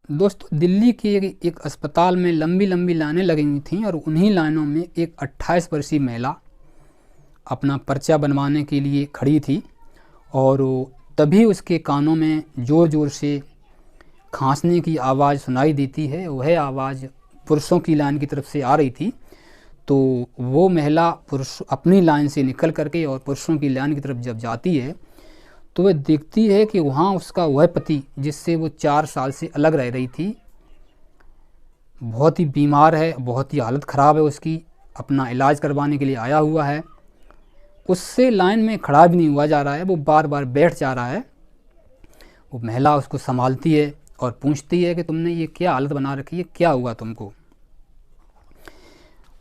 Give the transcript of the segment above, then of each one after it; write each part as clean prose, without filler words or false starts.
दोस्तों दिल्ली के एक अस्पताल में लंबी लंबी लाइनें लगी हुई थीं और उन्हीं लाइनों में एक 28 वर्षीय महिला अपना पर्चा बनवाने के लिए खड़ी थी और तभी उसके कानों में ज़ोर ज़ोर से खांसने की आवाज़ सुनाई देती है। वह आवाज़ पुरुषों की लाइन की तरफ से आ रही थी। तो वो महिला पुरुष अपनी लाइन से निकल करके और पुरुषों की लाइन की तरफ जब जाती है तो वह देखती है कि वहाँ उसका वह पति जिससे वो 4 साल से अलग रह रही थी बहुत ही बीमार है, बहुत ही हालत ख़राब है उसकी, अपना इलाज करवाने के लिए आया हुआ है। उससे लाइन में खड़ा भी नहीं हुआ जा रहा है, वो बार बार बैठ जा रहा है। वो महिला उसको संभालती है और पूछती है कि तुमने ये क्या हालत बना रखी है, क्या हुआ तुमको।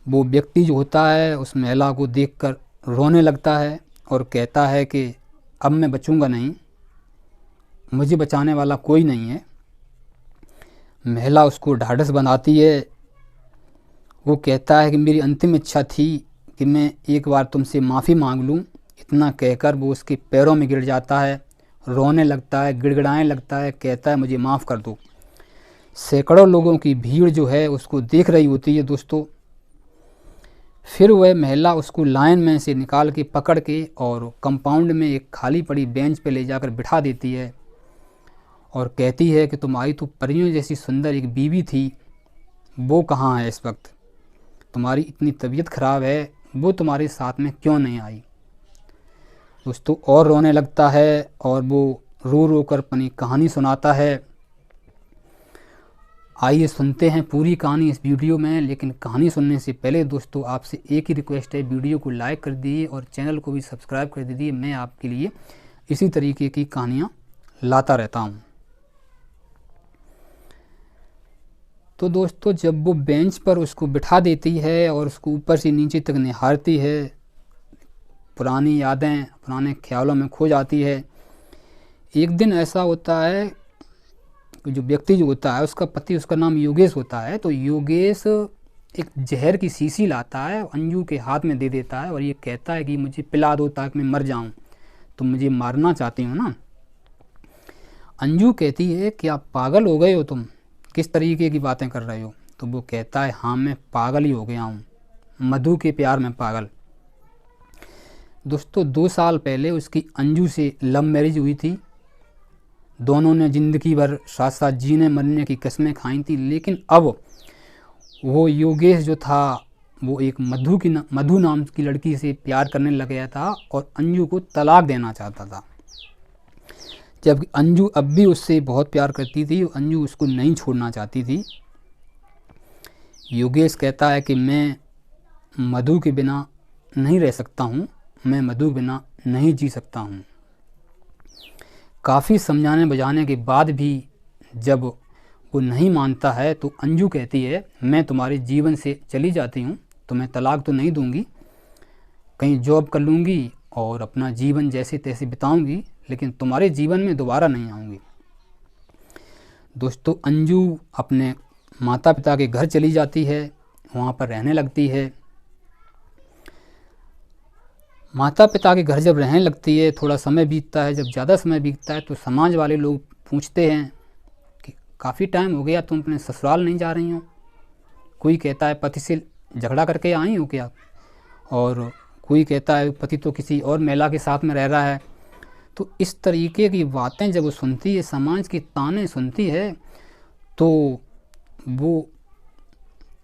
वो व्यक्ति जो होता है उस महिला को देखकर रोने लगता है और कहता है कि अब मैं बचूंगा नहीं, मुझे बचाने वाला कोई नहीं है। महिला उसको ढाढ़स बनाती है। वो कहता है कि मेरी अंतिम इच्छा थी कि मैं एक बार तुमसे माफ़ी मांग लूं। इतना कहकर वो उसके पैरों में गिर जाता है, रोने लगता है, गिड़गिड़ाने लगता है, कहता है मुझे माफ़ कर दो। सैकड़ों लोगों की भीड़ जो है उसको देख रही होती है दोस्तों। फिर वह महिला उसको लाइन में से निकाल के पकड़ के और कंपाउंड में एक खाली पड़ी बेंच पे ले जाकर बिठा देती है और कहती है कि तुम्हारी तो परियों जैसी सुंदर एक बीवी थी, वो कहाँ है इस वक्त, तुम्हारी इतनी तबीयत ख़राब है, वो तुम्हारे साथ में क्यों नहीं आई। दोस्तों और रोने लगता है और वो रो रो कर अपनी कहानी सुनाता है। आइए सुनते हैं पूरी कहानी इस वीडियो में। लेकिन कहानी सुनने से पहले दोस्तों आपसे एक ही रिक्वेस्ट है, वीडियो को लाइक कर दीजिए और चैनल को भी सब्सक्राइब कर दीजिए। मैं आपके लिए इसी तरीके की कहानियाँ लाता रहता हूँ। तो दोस्तों जब वो बेंच पर उसको बिठा देती है और उसको ऊपर से नीचे तक निहारती है, पुरानी यादें पुराने ख्यालों में खो जाती है। एक दिन ऐसा होता है जो व्यक्ति जो होता है उसका पति, उसका नाम योगेश होता है, तो योगेश एक जहर की शीशी लाता है, अंजू के हाथ में दे देता है और ये कहता है कि मुझे पिला दो ताकि मैं मर जाऊं, तुम मुझे मारना चाहती हो ना। अंजू कहती है कि आप पागल हो गए हो, तुम किस तरीके की बातें कर रहे हो। तो वो कहता है हाँ मैं पागल ही हो गया हूँ, मधु के प्यार में पागल। दोस्तों 2 साल पहले उसकी अंजू से लव मैरिज हुई थी। दोनों ने ज़िंदगी भर साथ साथ जीने मरने की कस्में खाई थी। लेकिन अब वो योगेश जो था वो एक मधु नाम की लड़की से प्यार करने लग गया था और अंजू को तलाक देना चाहता था। जबकि अंजू अब भी उससे बहुत प्यार करती थी, अंजू उसको नहीं छोड़ना चाहती थी। योगेश कहता है कि मैं मधु के बिना नहीं रह सकता हूँ, मैं मधु के बिना नहीं जी सकता हूँ। काफ़ी समझाने बुझाने के बाद भी जब वो नहीं मानता है तो अंजू कहती है मैं तुम्हारे जीवन से चली जाती हूँ, तुम्हें तलाक तो नहीं दूंगी, कहीं जॉब कर लूँगी और अपना जीवन जैसे तैसे बिताऊंगी, लेकिन तुम्हारे जीवन में दोबारा नहीं आऊँगी। दोस्तों अंजू अपने माता पिता के घर चली जाती है, वहाँ पर रहने लगती है। माता पिता के घर जब रहने लगती है, थोड़ा समय बीतता है, जब ज़्यादा समय बीतता है तो समाज वाले लोग पूछते हैं कि काफ़ी टाइम हो गया तुम अपने ससुराल नहीं जा रही हो। कोई कहता है पति से झगड़ा करके आई हो क्या, और कोई कहता है पति तो किसी और महिला के साथ में रह रहा है। तो इस तरीके की बातें जब वो सुनती है, समाज की ताने सुनती है, तो वो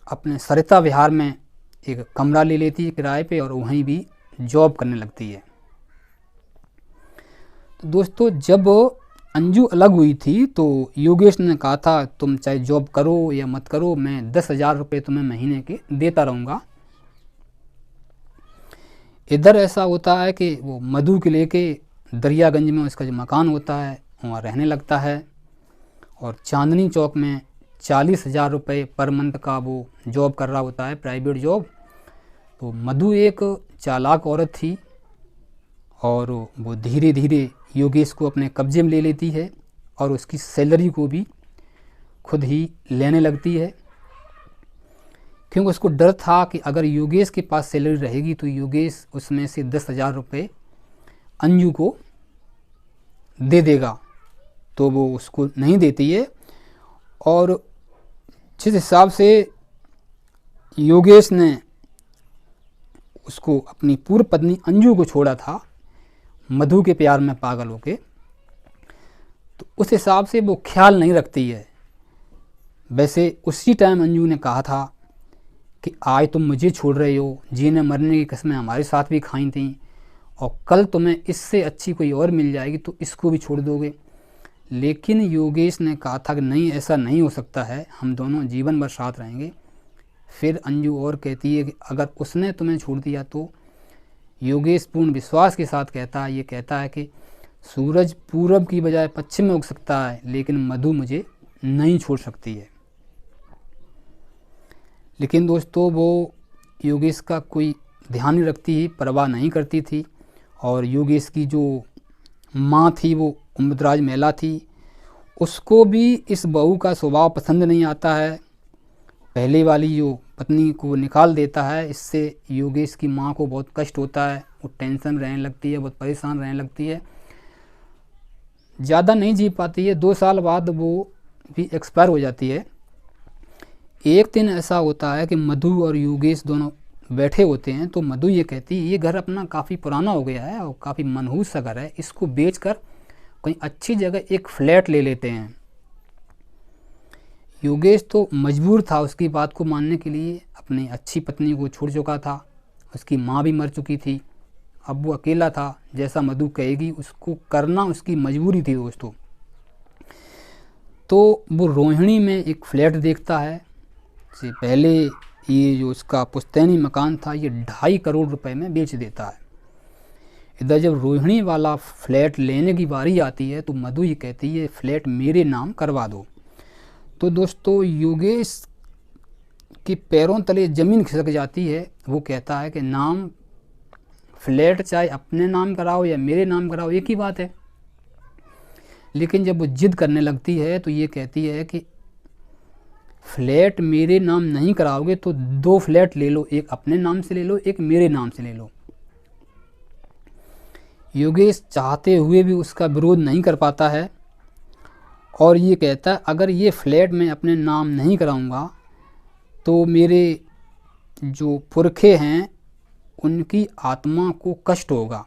अपने सरिता विहार में एक कमरा ले लेती है किराए पे और वहीं भी जॉब करने लगती है। तो दोस्तों जब अंजू अलग हुई थी तो योगेश ने कहा था तुम चाहे जॉब करो या मत करो, मैं 10,000 रुपये तुम्हें महीने के देता रहूँगा। इधर ऐसा होता है कि वो मधु के लेके दरियागंज में उसका जो मकान होता है वहाँ रहने लगता है और चांदनी चौक में 40,000 रुपये पर मंथ का वो जॉब कर रहा होता है, प्राइवेट जॉब। तो मधु एक चालाक औरत थी और वो धीरे धीरे योगेश को अपने कब्जे में ले लेती है और उसकी सैलरी को भी खुद ही लेने लगती है, क्योंकि उसको डर था कि अगर योगेश के पास सैलरी रहेगी तो योगेश उसमें से 10,000 रुपये अंजू को दे देगा। तो वो उसको नहीं देती है और जिस हिसाब से योगेश ने उसको अपनी पूर्व पत्नी अंजू को छोड़ा था मधु के प्यार में पागल होके, तो उस हिसाब से वो ख्याल नहीं रखती है। वैसे उसी टाइम अंजू ने कहा था कि आज तुम मुझे छोड़ रहे हो, जीने मरने की कस्में हमारे साथ भी खाई थी, और कल तुम्हें इससे अच्छी कोई और मिल जाएगी तो इसको भी छोड़ दोगे। लेकिन योगेश ने कहा था कि नहीं, ऐसा नहीं हो सकता है, हम दोनों जीवन भर साथ रहेंगे। फिर अंजू और कहती है कि अगर उसने तुम्हें छोड़ दिया तो योगेश पूर्ण विश्वास के साथ कहता है कि सूरज पूरब की बजाय पश्चिम में उग सकता है, लेकिन मधु मुझे नहीं छोड़ सकती है। लेकिन दोस्तों वो योगेश का कोई ध्यान नहीं रखती ही, परवाह नहीं करती थी। और योगेश की जो माँ थी वो उम्मदराज महिला थी, उसको भी इस बहू का स्वभाव पसंद नहीं आता है। पहले वाली जो पत्नी को निकाल देता है, इससे योगेश की माँ को बहुत कष्ट होता है, वो टेंशन रहने लगती है, बहुत परेशान रहने लगती है, ज़्यादा नहीं जी पाती है। 2 साल बाद वो भी एक्सपायर हो जाती है। एक दिन ऐसा होता है कि मधु और योगेश दोनों बैठे होते हैं, तो मधु ये कहती है ये घर अपना काफ़ी पुराना हो गया है और काफ़ी मनहूस सा घर है, इसको बेचकर कहीं अच्छी जगह एक फ्लैट ले लेते हैं। योगेश तो मजबूर था उसकी बात को मानने के लिए, अपनी अच्छी पत्नी को छोड़ चुका था, उसकी माँ भी मर चुकी थी, अब वो अकेला था, जैसा मधु कहेगी उसको करना उसकी मजबूरी थी दोस्तों। तो वो रोहिणी में एक फ्लैट देखता है। से पहले ये जो उसका पुश्तैनी मकान था ये 2.5 करोड़ रुपए में बेच देता है। इधर जब रोहिणी वाला फ्लैट लेने की बारी आती है तो मधु ये कहती है फ्लैट मेरे नाम करवा दो। तो दोस्तों योगेश के पैरों तले ज़मीन खिसक जाती है। वो कहता है कि नाम फ्लैट चाहे अपने नाम कराओ या मेरे नाम कराओ, एक ही बात है। लेकिन जब वो जिद करने लगती है तो ये कहती है कि फ्लैट मेरे नाम नहीं कराओगे तो 2 फ्लैट ले लो, एक अपने नाम से ले लो, एक मेरे नाम से ले लो। योगेश चाहते हुए भी उसका विरोध नहीं कर पाता है और ये कहता है अगर ये फ्लैट मैं अपने नाम नहीं कराऊंगा तो मेरे जो पुरखे हैं उनकी आत्मा को कष्ट होगा।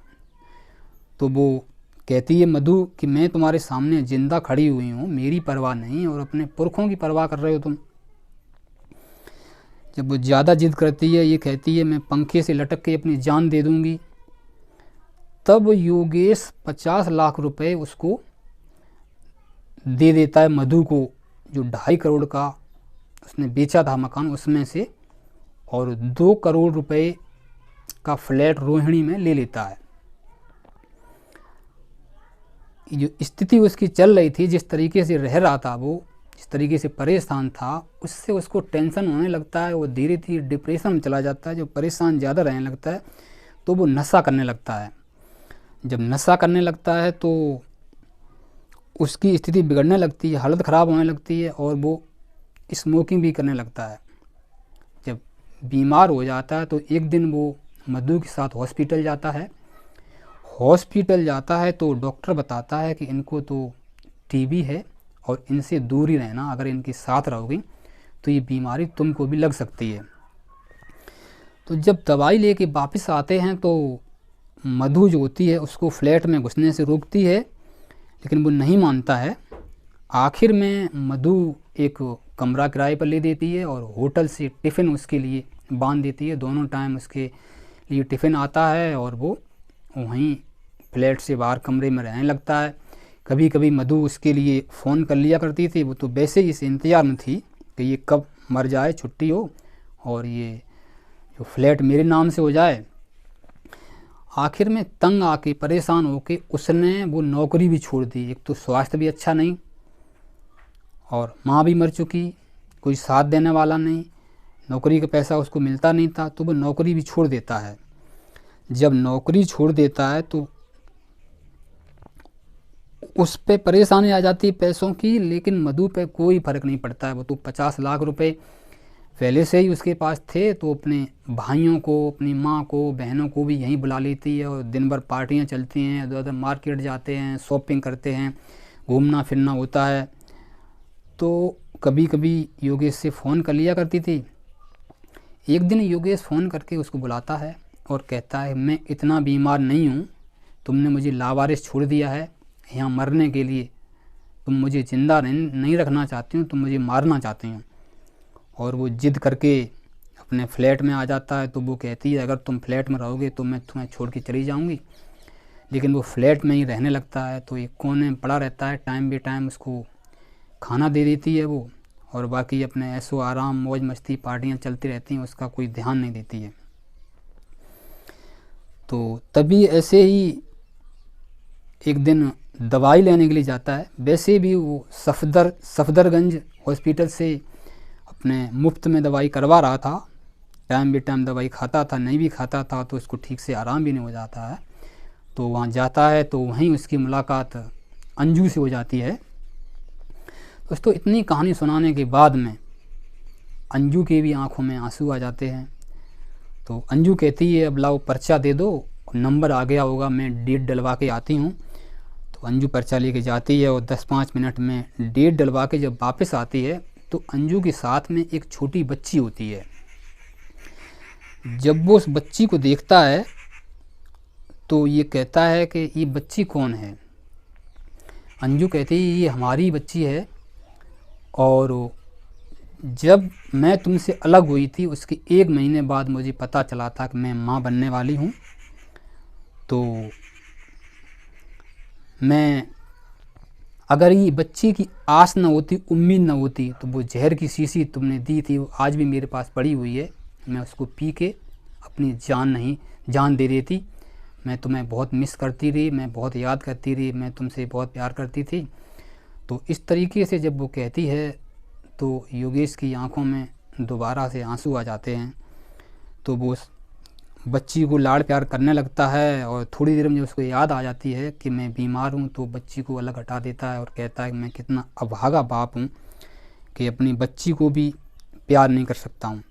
तो वो कहती है मधु कि मैं तुम्हारे सामने जिंदा खड़ी हुई हूँ, मेरी परवाह नहीं और अपने पुरखों की परवाह कर रहे हो तुम। जब वो ज़्यादा जिद करती है, ये कहती है मैं पंखे से लटक के अपनी जान दे दूँगी, तब योगेश 50 लाख रुपए उसको दे देता है मधु को, जो 2.5 करोड़ का उसने बेचा था मकान उसमें से, और 2 करोड़ रुपए का फ्लैट रोहिणी में ले लेता है। जो स्थिति उसकी चल रही थी, जिस तरीके से रह रहा था वो, जिस तरीके से परेशान था, उससे उसको टेंशन होने लगता है, वो धीरे धीरे डिप्रेशन में चला जाता है। जो परेशान ज़्यादा रहने लगता है तो वो नशा करने लगता है। जब नशा करने लगता है तो उसकी स्थिति बिगड़ने लगती है, हालत ख़राब होने लगती है और वो स्मोकिंग भी करने लगता है। जब बीमार हो जाता है तो एक दिन वो मधु के साथ हॉस्पिटल जाता है। हॉस्पिटल जाता है तो डॉक्टर बताता है कि इनको तो टीबी है और इनसे दूर ही रहना, अगर इनके साथ रहोगी तो ये बीमारी तुमको भी लग सकती है। तो जब दवाई लेके वापस आते हैं तो मधु जो होती है उसको फ्लैट में घुसने से रोकती है, लेकिन वो नहीं मानता है। आखिर में मधु एक कमरा किराए पर ले देती है और होटल से टिफ़िन उसके लिए बांध देती है। दोनों टाइम उसके लिए टिफ़िन आता है और वो वहीं फ्लैट से बाहर कमरे में रहने लगता है। कभी कभी मधु उसके लिए फ़ोन कर लिया करती थी, वो तो वैसे ही इस इंतज़ार में थी कि ये कब मर जाए, छुट्टी हो और ये जो फ्लैट मेरे नाम से हो जाए। आखिर में तंग आके परेशान होके उसने वो नौकरी भी छोड़ दी। एक तो स्वास्थ्य भी अच्छा नहीं और माँ भी मर चुकी, कोई साथ देने वाला नहीं, नौकरी का पैसा उसको मिलता नहीं था, तो वो नौकरी भी छोड़ देता है। जब नौकरी छोड़ देता है तो उस पे परेशानी आ जाती है पैसों की, लेकिन मधु पे कोई फ़र्क नहीं पड़ता है। वो तो 50 लाख रुपए पहले से ही उसके पास थे, तो अपने भाइयों को, अपनी माँ को, बहनों को भी यहीं बुला लेती है और दिन भर पार्टियाँ चलती हैं, इधर उधर मार्केट जाते हैं, शॉपिंग करते हैं, घूमना फिरना होता है। तो कभी कभी योगेश से फ़ोन कर लिया करती थी। एक दिन योगेश फ़ोन करके उसको बुलाता है और कहता है, मैं इतना बीमार नहीं हूँ, तुमने मुझे लावारिस छोड़ दिया है यहाँ मरने के लिए, तुम मुझे ज़िंदा नहीं रखना चाहती हो, तुम मुझे मारना चाहती हो। और वो ज़िद करके अपने फ्लैट में आ जाता है। तो वो कहती है, अगर तुम फ्लैट में रहोगे तो मैं तुम्हें छोड़ के चली जाऊंगी। लेकिन वो फ्लैट में ही रहने लगता है, तो एक कोने में पड़ा रहता है। टाइम बे टाइम उसको खाना दे देती है वो, और बाकी अपने ऐशो आराम मौज मस्ती पार्टियाँ चलती रहती हैं, उसका कोई ध्यान नहीं देती है। तो तभी ऐसे ही एक दिन दवाई लेने के लिए जाता है। वैसे भी वो सफदरगंज हॉस्पिटल से अपने मुफ्त में दवाई करवा रहा था, टाइम बे टाइम दवाई खाता था, नहीं भी खाता था तो उसको ठीक से आराम भी नहीं हो जाता है। तो वहाँ जाता है तो वहीं उसकी मुलाकात अंजू से हो जाती है। दोस्तों, इतनी कहानी सुनाने के बाद में अंजू के भी आंखों में आंसू आ जाते हैं। तो अंजू कहती है, अब लाओ पर्चा दे दो, नंबर आ गया होगा, मैं डेट डलवा के आती हूँ। तो अंजू पर्चा लेके जाती है और 10-5 मिनट में डेट डलवा के जब वापस आती है तो अंजू के साथ में एक छोटी बच्ची होती है। जब वो उस बच्ची को देखता है तो ये कहता है कि ये बच्ची कौन है। अंजू कहती है, ये हमारी बच्ची है, और जब मैं तुमसे अलग हुई थी उसके 1 महीने बाद मुझे पता चला था कि मैं माँ बनने वाली हूँ। तो मैं, अगर ये बच्ची की आस न होती, उम्मीद न होती, तो वो जहर की शीशी तुमने दी थी वो आज भी मेरे पास पड़ी हुई है, मैं उसको पी के अपनी जान दे देती। मैं तुम्हें बहुत मिस करती रही, मैं बहुत याद करती रही, मैं तुमसे बहुत प्यार करती थी। तो इस तरीके से जब वो कहती है तो योगेश की आंखों में दोबारा से आंसू आ जाते हैं। तो वो बच्ची को लाड़ प्यार करने लगता है, और थोड़ी देर में जब उसको याद आ जाती है कि मैं बीमार हूँ तो बच्ची को अलग हटा देता है और कहता है कि मैं कितना अभागा बाप हूँ कि अपनी बच्ची को भी प्यार नहीं कर सकता हूँ।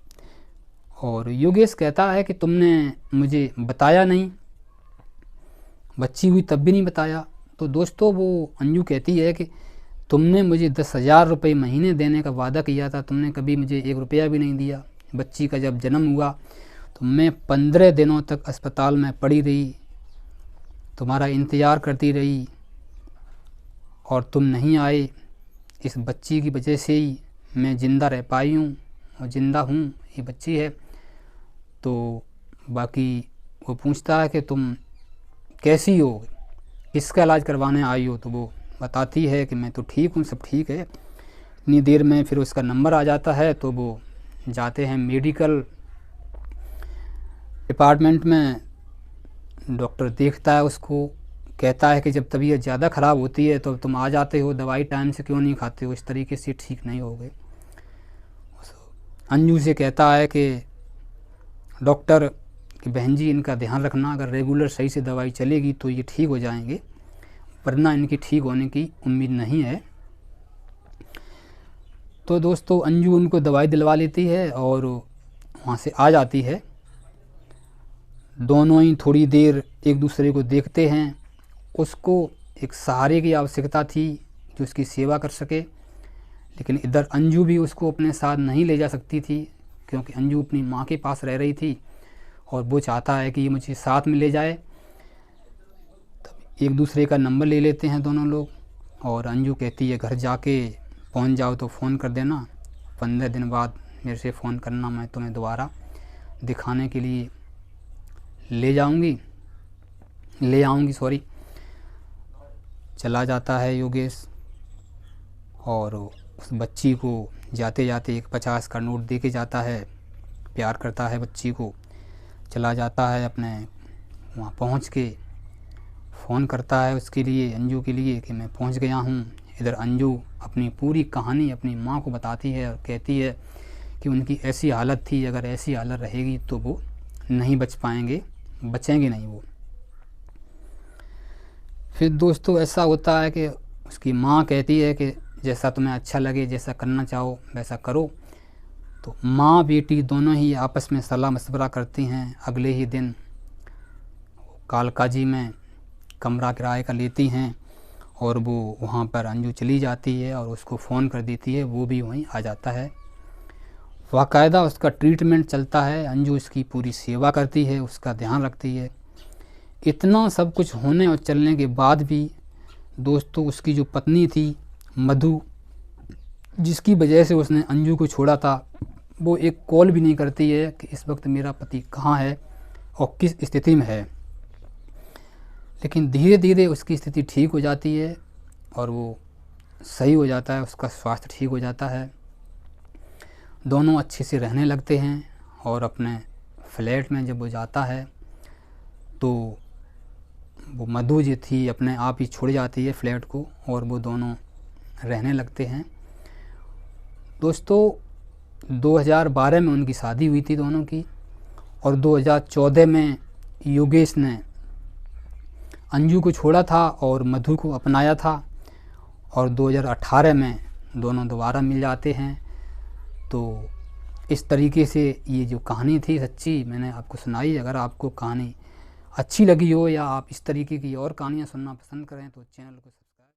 और योगेश कहता है कि तुमने मुझे बताया नहीं, बच्ची हुई तब भी नहीं बताया। तो दोस्तों, वो अंजू कहती है कि तुमने मुझे 10,000 रुपये महीने देने का वादा किया था, तुमने कभी मुझे 1 रुपया भी नहीं दिया। बच्ची का जब जन्म हुआ तो मैं 15 दिनों तक अस्पताल में पड़ी रही, तुम्हारा इंतज़ार करती रही, और तुम नहीं आए। इस बच्ची की वजह से ही मैं ज़िंदा रह पाई हूँ और ज़िंदा हूँ, ये बच्ची है। तो बाकी वो पूछता है कि तुम कैसी हो, किसका इलाज करवाने आई हो। तो वो बताती है कि मैं तो ठीक हूँ, सब ठीक है। इतनी देर में फिर उसका नंबर आ जाता है, तो वो जाते हैं मेडिकल डिपार्टमेंट में। डॉक्टर देखता है उसको, कहता है कि जब तबीयत ज़्यादा ख़राब होती है तो तुम आ जाते हो, दवाई टाइम से क्यों नहीं खाते हो, इस तरीके से ठीक नहीं होगे। अंजू से कहता है कि डॉक्टर कि बहन जी, इनका ध्यान रखना, अगर रेगुलर सही से दवाई चलेगी तो ये ठीक हो जाएंगे, वरना इनकी ठीक होने की उम्मीद नहीं है। तो दोस्तों, अंजू उनको दवाई दिलवा लेती है और वहाँ से आ जाती है। दोनों ही थोड़ी देर एक दूसरे को देखते हैं। उसको एक सहारे की आवश्यकता थी जो उसकी सेवा कर सके, लेकिन इधर अंजू भी उसको अपने साथ नहीं ले जा सकती थी, क्योंकि अंजू अपनी माँ के पास रह रही थी और वो चाहता है कि ये मुझे साथ में ले जाए। तब एक दूसरे का नंबर ले लेते हैं दोनों लोग, और अंजू कहती है, घर जाके पहुंच जाओ तो फ़ोन कर देना, 15 दिन बाद मेरे से फ़ोन करना, मैं तुम्हें दोबारा दिखाने के लिए ले आऊँगी। चला जाता है योगेश, और उस बच्ची को जाते जाते एक 50 का नोट दे के जाता है, प्यार करता है बच्ची को। चला जाता है अपने वहाँ पहुँच के फ़ोन करता है उसके लिए, अंजू के लिए, कि मैं पहुँच गया हूँ। इधर अंजू अपनी पूरी कहानी अपनी माँ को बताती है और कहती है कि उनकी ऐसी हालत थी, अगर ऐसी हालत रहेगी तो वो नहीं बचेंगे नहीं वो। फिर दोस्तों, ऐसा होता है कि उसकी माँ कहती है कि जैसा तुम्हें अच्छा लगे, जैसा करना चाहो वैसा करो। तो माँ बेटी दोनों ही आपस में सलाह मशवरा करती हैं। अगले ही दिन कालकाजी में कमरा किराए का लेती हैं और वो वहाँ पर अंजू चली जाती है और उसको फ़ोन कर देती है, वो भी वहीं आ जाता है। बाकायदा उसका ट्रीटमेंट चलता है, अंजू उसकी पूरी सेवा करती है, उसका ध्यान रखती है। इतना सब कुछ होने और चलने के बाद भी दोस्तों उसकी जो पत्नी थी मधु, जिसकी वजह से उसने अंजू को छोड़ा था, वो एक कॉल भी नहीं करती है कि इस वक्त मेरा पति कहाँ है और किस स्थिति में है। लेकिन धीरे धीरे उसकी स्थिति ठीक हो जाती है और वो सही हो जाता है, उसका स्वास्थ्य ठीक हो जाता है। दोनों अच्छे से रहने लगते हैं और अपने फ्लैट में जब वो जाता है तो वो मधु जी थी अपने आप ही छोड़ जाती है फ्लैट को और वो दोनों रहने लगते हैं। दोस्तों 2012 में उनकी शादी हुई थी दोनों की और 2014 में योगेश ने अंजू को छोड़ा था और मधु को अपनाया था और 2018 में दोनों दोबारा मिल जाते हैं। तो इस तरीके से ये जो कहानी थी सच्ची मैंने आपको सुनाई। अगर आपको कहानी अच्छी लगी हो या आप इस तरीके की और कहानियाँ सुनना पसंद करें तो चैनल को